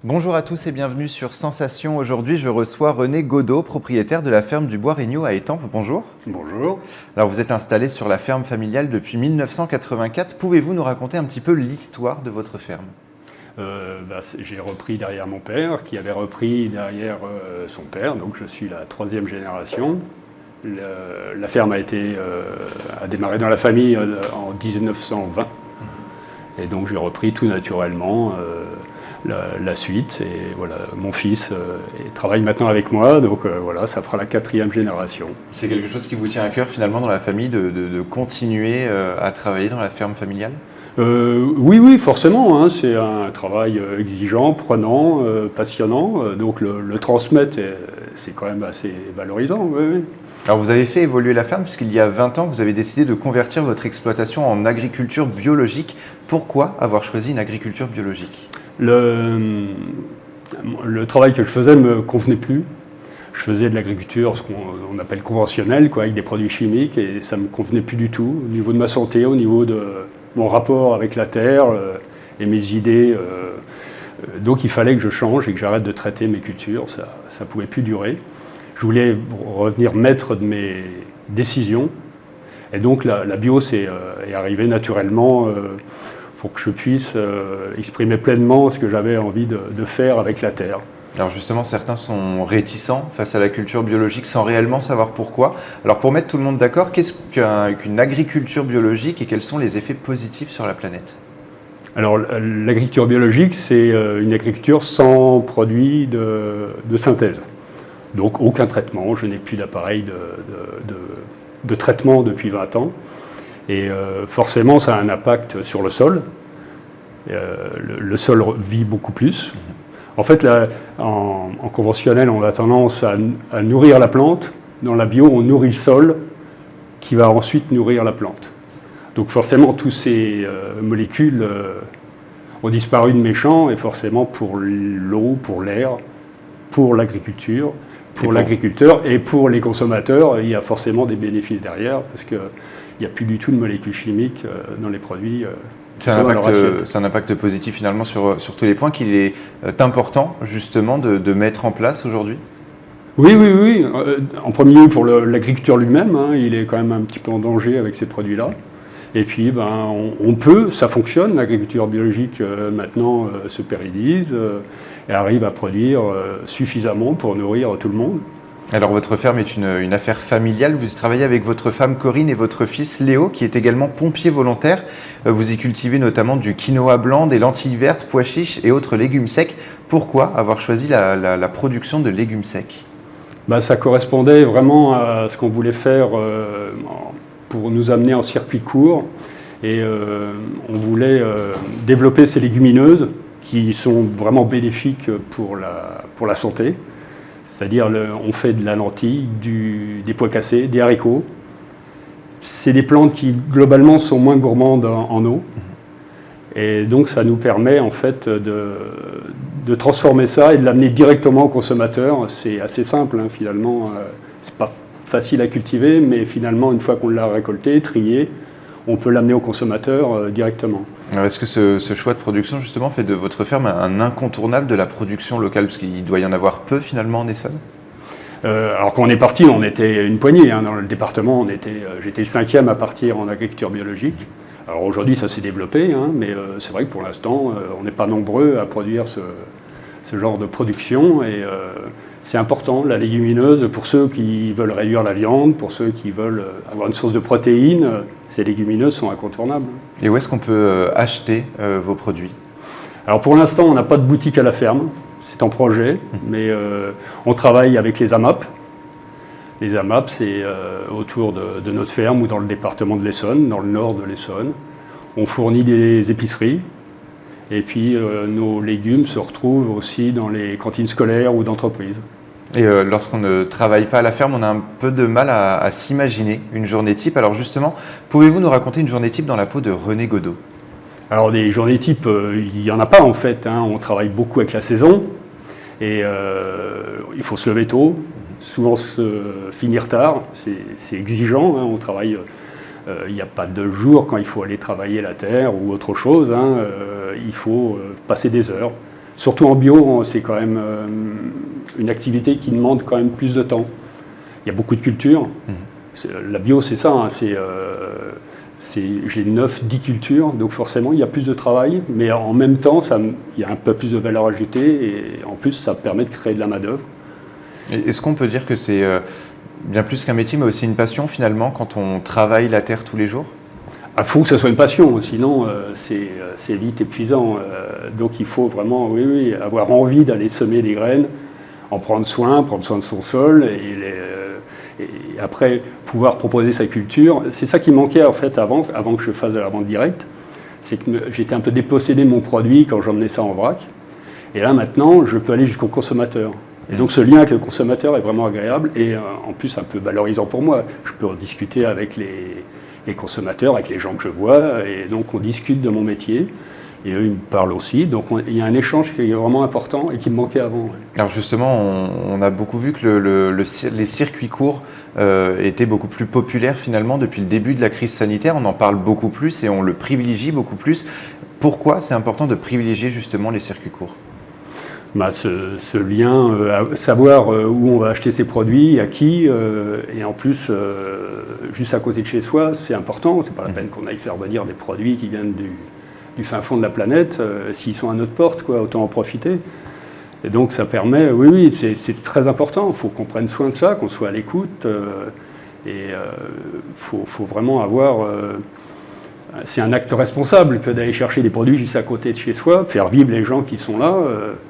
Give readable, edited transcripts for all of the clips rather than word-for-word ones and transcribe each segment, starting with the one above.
Bonjour à tous et bienvenue sur Sensation. Aujourd'hui, je reçois René Godot, propriétaire de la ferme du Bois Regnault à Étampes. Bonjour. Bonjour. Alors, vous êtes installé sur la ferme familiale depuis 1984. Pouvez-vous nous raconter un petit peu l'histoire de votre ferme ? J'ai repris derrière mon père, qui avait repris derrière son père, donc je suis la troisième génération. La ferme a démarré dans la famille en 1920, et donc j'ai repris tout naturellement la suite. Et voilà, mon fils travaille maintenant avec moi, donc voilà, ça fera la quatrième génération. C'est quelque chose qui vous tient à cœur finalement dans la famille de continuer à travailler dans la ferme familiale ? Oui, forcément, hein, c'est un travail exigeant, prenant, passionnant, donc le transmettre, c'est quand même assez valorisant. Oui. Alors vous avez fait évoluer la ferme puisqu'il y a 20 ans, vous avez décidé de convertir votre exploitation en agriculture biologique. Pourquoi avoir choisi une agriculture biologique ? Le travail que je faisais ne me convenait plus. Je faisais de l'agriculture, ce qu'on appelle conventionnelle, avec des produits chimiques, et ça ne me convenait plus du tout, au niveau de ma santé, au niveau de mon rapport avec la terre et mes idées. Donc il fallait que je change et que j'arrête de traiter mes cultures, ça ne pouvait plus durer. Je voulais revenir maître de mes décisions, et donc la bio est arrivée naturellement pour que je puisse exprimer pleinement ce que j'avais envie de faire avec la terre. Alors justement, certains sont réticents face à la culture biologique sans réellement savoir pourquoi. Alors pour mettre tout le monde d'accord, qu'est-ce qu'une agriculture biologique et quels sont les effets positifs sur la planète ? Alors l'agriculture biologique, c'est une agriculture sans produits de synthèse. Donc aucun traitement, je n'ai plus d'appareil de traitement depuis 20 ans. Et forcément, ça a un impact sur le sol. Le sol vit beaucoup plus. En fait, en conventionnel, on a tendance à nourrir la plante. Dans la bio, on nourrit le sol qui va ensuite nourrir la plante. Donc forcément, toutes ces molécules ont disparu de mes champs, et forcément pour l'eau, pour l'air, pour l'agriculture, pour l'agriculteur et pour les consommateurs, il y a forcément des bénéfices derrière, parce qu'il n'y a plus du tout de molécules chimiques dans les produits. C'est un impact positif finalement sur tous les points qu'il est important justement de mettre en place aujourd'hui ? Oui. En premier lieu pour l'agriculteur lui-même, hein, il est quand même un petit peu en danger avec ces produits-là. Et puis ça fonctionne, l'agriculture biologique maintenant se pérennise et arrive à produire suffisamment pour nourrir tout le monde. Alors votre ferme est une affaire familiale, vous y travaillez avec votre femme Corinne et votre fils Léo qui est également pompier volontaire. Vous y cultivez notamment du quinoa blanc, des lentilles vertes, pois chiches et autres légumes secs. Pourquoi avoir choisi la production de légumes secs ? Ça correspondait vraiment à ce qu'on voulait faire pour nous amener en circuit court. Et on voulait développer ces légumineuses qui sont vraiment bénéfiques pour la santé. C'est-à-dire, on fait de la lentille, des pois cassés, des haricots. C'est des plantes qui, globalement, sont moins gourmandes en eau. Et donc, ça nous permet, en fait, de transformer ça et de l'amener directement au consommateur. C'est assez simple, hein, finalement. C'est pas facile à cultiver, mais finalement, une fois qu'on l'a récolté, trié, on peut l'amener au consommateur directement. Alors est-ce que ce choix de production, justement, fait de votre ferme un incontournable de la production locale ? Parce qu'il doit y en avoir peu, finalement, en Essonne ? Alors quand on est parti, on était une poignée. Hein, dans le département, j'étais le 5e à partir en agriculture biologique. Alors aujourd'hui, ça s'est développé, hein, mais c'est vrai que pour l'instant, on n'est pas nombreux à produire ce genre de production. Et c'est important, la légumineuse, pour ceux qui veulent réduire la viande, pour ceux qui veulent avoir une source de protéines, ces légumineuses sont incontournables. Et où est-ce qu'on peut acheter vos produits ? Alors pour l'instant, on n'a pas de boutique à la ferme, c'est en projet, mais on travaille avec les AMAP. Les AMAP, c'est autour de notre ferme ou dans le département de l'Essonne, dans le nord de l'Essonne. On fournit des épiceries. Et puis nos légumes se retrouvent aussi dans les cantines scolaires ou d'entreprises. Et lorsqu'on ne travaille pas à la ferme, on a un peu de mal à s'imaginer une journée type. Alors justement, pouvez-vous nous raconter une journée type dans la peau de René Godot ? Alors des journées types, il n'y en a pas en fait, hein. On travaille beaucoup avec la saison et il faut se lever tôt, souvent finir tard, c'est exigeant, hein. On travaille... Il n'y a pas de jour quand il faut aller travailler la terre ou autre chose, hein. Il faut passer des heures. Surtout en bio, c'est quand même une activité qui demande quand même plus de temps. Il y a beaucoup de cultures. La bio, c'est ça, hein, j'ai 9-10 cultures, donc forcément il y a plus de travail, mais en même temps il y a un peu plus de valeur ajoutée et en plus ça permet de créer de la main-d'œuvre. Est-ce qu'on peut dire que c'est bien plus qu'un métier, mais aussi une passion finalement quand on travaille la terre tous les jours? Il faut que ça soit une passion, sinon c'est vite épuisant. Donc il faut vraiment oui, avoir envie d'aller semer des graines, en prendre soin de son sol et après pouvoir proposer sa culture. C'est ça qui manquait en fait avant que je fasse de la vente directe. C'est que j'étais un peu dépossédé de mon produit quand j'emmenais ça en vrac. Et là maintenant, je peux aller jusqu'au consommateur. Et donc ce lien avec le consommateur est vraiment agréable et en plus un peu valorisant pour moi. Je peux en discuter avec les consommateurs, avec les gens que je vois, et donc on discute de mon métier. Et eux, ils me parlent aussi. Donc il y a un échange qui est vraiment important et qui me manquait avant. Alors justement, on a beaucoup vu que les circuits courts étaient beaucoup plus populaires finalement depuis le début de la crise sanitaire. On en parle beaucoup plus et on le privilégie beaucoup plus. Pourquoi c'est important de privilégier justement les circuits courts? Ce lien, savoir où on va acheter ses produits, à qui, et en plus, juste à côté de chez soi, c'est important. C'est pas la peine qu'on aille faire venir des produits qui viennent du fin fond de la planète. S'ils sont à notre porte, autant en profiter. Et donc ça permet, oui, c'est très important. Il faut qu'on prenne soin de ça, qu'on soit à l'écoute. Faut vraiment avoir... c'est un acte responsable que d'aller chercher des produits juste à côté de chez soi, faire vivre les gens qui sont là.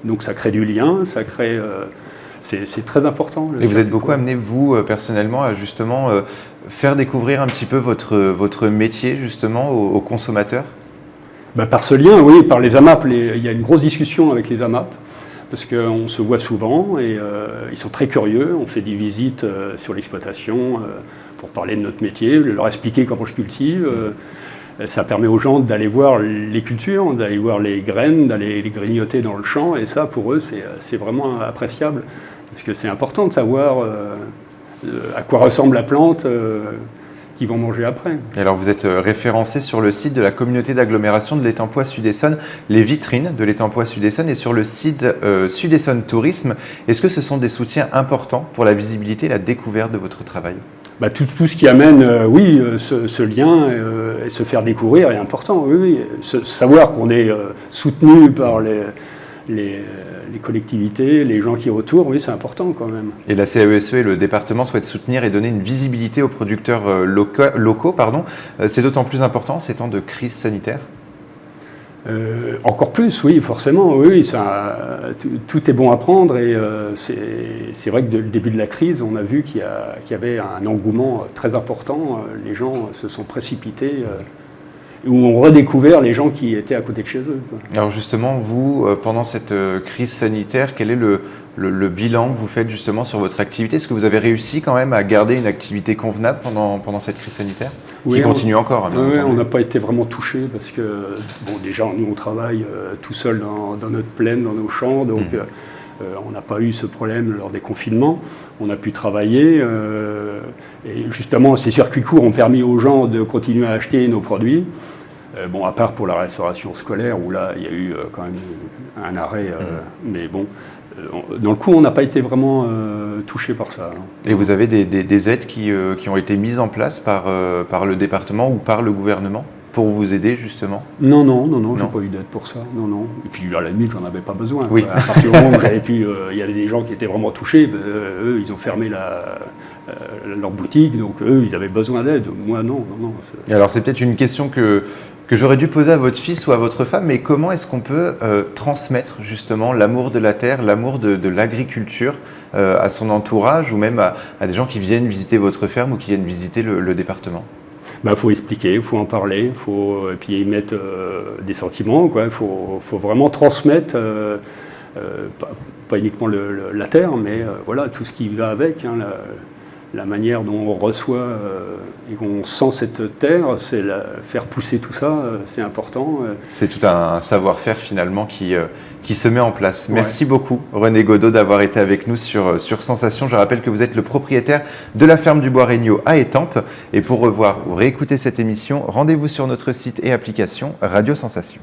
Donc ça crée du lien, ça crée... c'est très important. Et vous êtes beaucoup amené, vous, personnellement, à justement faire découvrir un petit peu votre métier, justement, aux consommateurs? Par ce lien, oui, par les AMAP. Il y a une grosse discussion avec les AMAP, parce qu'on se voit souvent et ils sont très curieux. On fait des visites sur l'exploitation pour parler de notre métier, leur expliquer comment je cultive. Ça permet aux gens d'aller voir les cultures, d'aller voir les graines, d'aller les grignoter dans le champ. Et ça, pour eux, c'est vraiment appréciable. Parce que c'est important de savoir à quoi ressemble la plante qu'ils vont manger après. Et alors, vous êtes référencé sur le site de la communauté d'agglomération de l'Étang-Poix Sud-Essonne, les vitrines de l'Étang-Poix Sud-Essonne et sur le site Sud-Essonne Tourisme. Est-ce que ce sont des soutiens importants pour la visibilité et la découverte de votre travail? Tout ce qui amène, ce lien et se faire découvrir est important. Oui. Savoir qu'on est soutenu par les collectivités, les gens qui entourent, oui, c'est important quand même. Et la CAESE et le département souhaitent soutenir et donner une visibilité aux producteurs locaux. C'est d'autant plus important en ces temps de crise sanitaire? Encore plus, oui, forcément. Oui, tout est bon à prendre et c'est vrai que dès le début de la crise, on a vu qu'il y avait un engouement très important. Les gens se sont précipités, où on redécouvert les gens qui étaient à côté de chez eux. Alors justement, vous, pendant cette crise sanitaire, quel est le bilan que vous faites justement sur votre activité? Est-ce que vous avez réussi quand même à garder une activité convenable pendant cette crise sanitaire? Oui, qui continue encore. Oui, on n'a pas été vraiment touché parce que, déjà, nous, on travaille tout seul dans notre plaine, dans nos champs, donc on n'a pas eu ce problème lors des confinements. On a pu travailler et justement, ces circuits courts ont permis aux gens de continuer à acheter nos produits. À part pour la restauration scolaire, où là, il y a eu quand même un arrêt, mais bon, dans le coup, on n'a pas été vraiment touché par ça. Et vous avez des aides qui ont été mises en place par le département ou par le gouvernement pour vous aider justement? Non, j'ai pas eu d'aide pour ça. Non. Et puis à la limite, j'en avais pas besoin. Oui. À partir du moment où j'avais pu, il y avait des gens qui étaient vraiment touchés. Eux, ils ont fermé leur boutique, donc eux, ils avaient besoin d'aide. Moi, non. Et alors, c'est peut-être une question que j'aurais dû poser à votre fils ou à votre femme, mais comment est-ce qu'on peut transmettre justement l'amour de la terre, l'amour de l'agriculture à son entourage ou même à des gens qui viennent visiter votre ferme ou qui viennent visiter le département? Faut expliquer, il faut en parler, et puis y mettre des sentiments. Il faut vraiment transmettre, pas uniquement la terre, mais voilà, tout ce qui va avec. La manière dont on reçoit et qu'on sent cette terre, c'est faire pousser tout ça, c'est important. C'est tout un savoir-faire finalement qui se met en place. Ouais. Merci beaucoup René Godot d'avoir été avec nous sur Sensation. Je rappelle que vous êtes le propriétaire de la ferme du Bois Regnault à Étampes. Et pour revoir ou réécouter cette émission, rendez-vous sur notre site et application Radio Sensation.